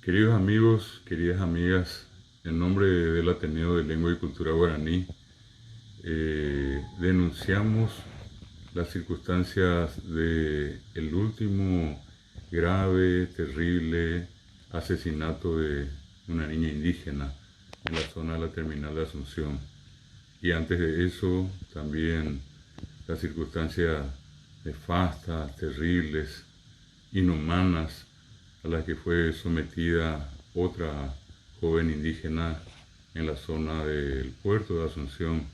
Queridos amigos, queridas amigas, en nombre del Ateneo de Lengua y Cultura Guaraní, denunciamos las circunstancias del último grave, terrible asesinato de una niña indígena en la zona de la terminal de Asunción. Y antes de eso, también las circunstancias nefastas, terribles, inhumanas, a las que fue sometida otra joven indígena en la zona del puerto de Asunción,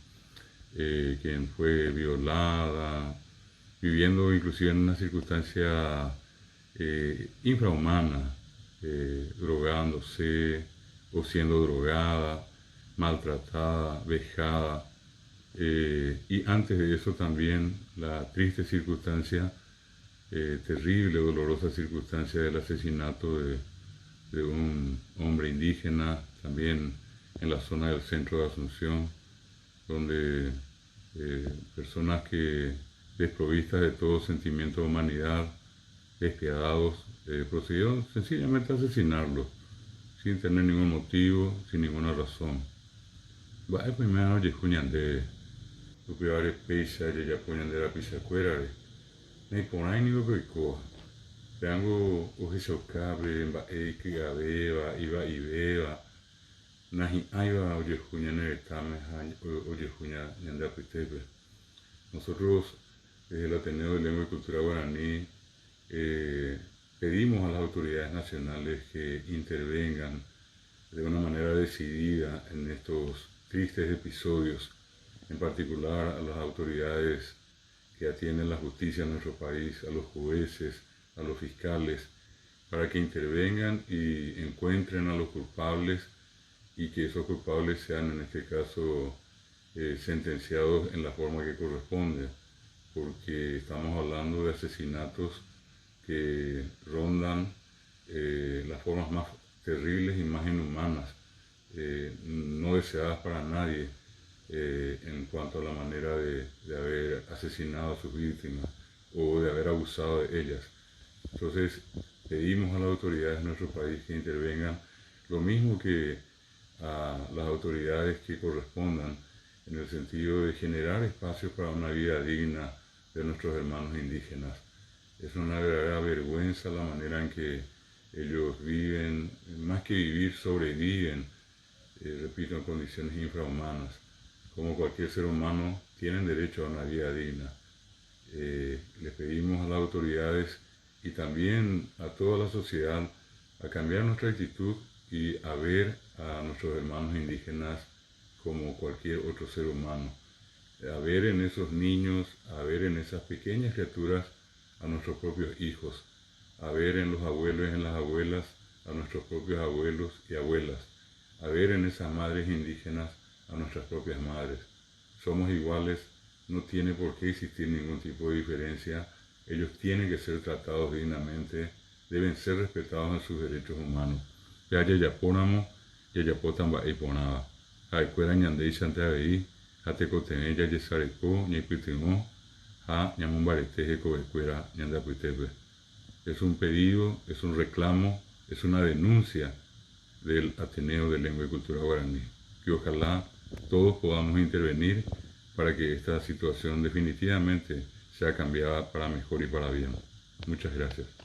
quien fue violada, viviendo inclusive en una circunstancia infrahumana, drogándose o siendo drogada, maltratada, vejada. Y antes de eso también la triste circunstancia, terrible, dolorosa circunstancia del asesinato de un hombre indígena, también en la zona del centro de Asunción, donde personas que, desprovistas de todo sentimiento de humanidad, despiadados, procedieron sencillamente a asesinarlo, sin tener ningún motivo, sin ninguna razón. Vai primero de Juñande, tu piores peixa, ya Juñande la pizza cuerare. Nei porai ni goiko. Tengo uhisokabre, mbaeki gabeba, iba ibeba. Nahi aiba oye Juña neretame, oye Juña ñande apitebe. Nosotros, desde el Ateneo de Lengua y Cultura Guaraní, pedimos a las autoridades nacionales que intervengan de una manera decidida en estos tristes episodios, en particular a las autoridades que atienden la justicia en nuestro país, a los jueces, a los fiscales, para que intervengan y encuentren a los culpables y que esos culpables sean en este caso sentenciados en la forma que corresponde, porque estamos hablando de asesinatos que rondan las formas más terribles y más inhumanas, no deseadas para nadie, en cuanto a la manera de haber asesinado a sus víctimas o de haber abusado de ellas. Entonces pedimos a las autoridades de nuestro país que intervengan, lo mismo que a las autoridades que correspondan, en el sentido de generar espacios para una vida digna de nuestros hermanos indígenas. Es una verdadera vergüenza la manera en que ellos viven, más que vivir, sobreviven, repito, en condiciones infrahumanas. Como cualquier ser humano, tienen derecho a una vida digna. Les pedimos a las autoridades y también a toda la sociedad a cambiar nuestra actitud y a ver a nuestros hermanos indígenas como cualquier otro ser humano. A ver en esos niños, a ver en esas pequeñas criaturas a nuestros propios hijos, a ver en los abuelos y en las abuelas a nuestros propios abuelos y abuelas, a ver en esas madres indígenas a nuestras propias madres. Somos iguales, no tiene por qué existir ningún tipo de diferencia, ellos tienen que ser tratados dignamente, deben ser respetados en sus derechos humanos. Ya yayaponamo, yayapotamba eponaba. Haikuera ñandei santeavei, hatekotene yayesareco, ñaipitimo, ha ñamumbareteje cobecuera ñandapitepe. Es un pedido, es un reclamo, es una denuncia del Ateneo de Lengua y Cultura Guaraní, que ojalá todos podamos intervenir para que esta situación definitivamente sea cambiada para mejor y para bien. Muchas gracias.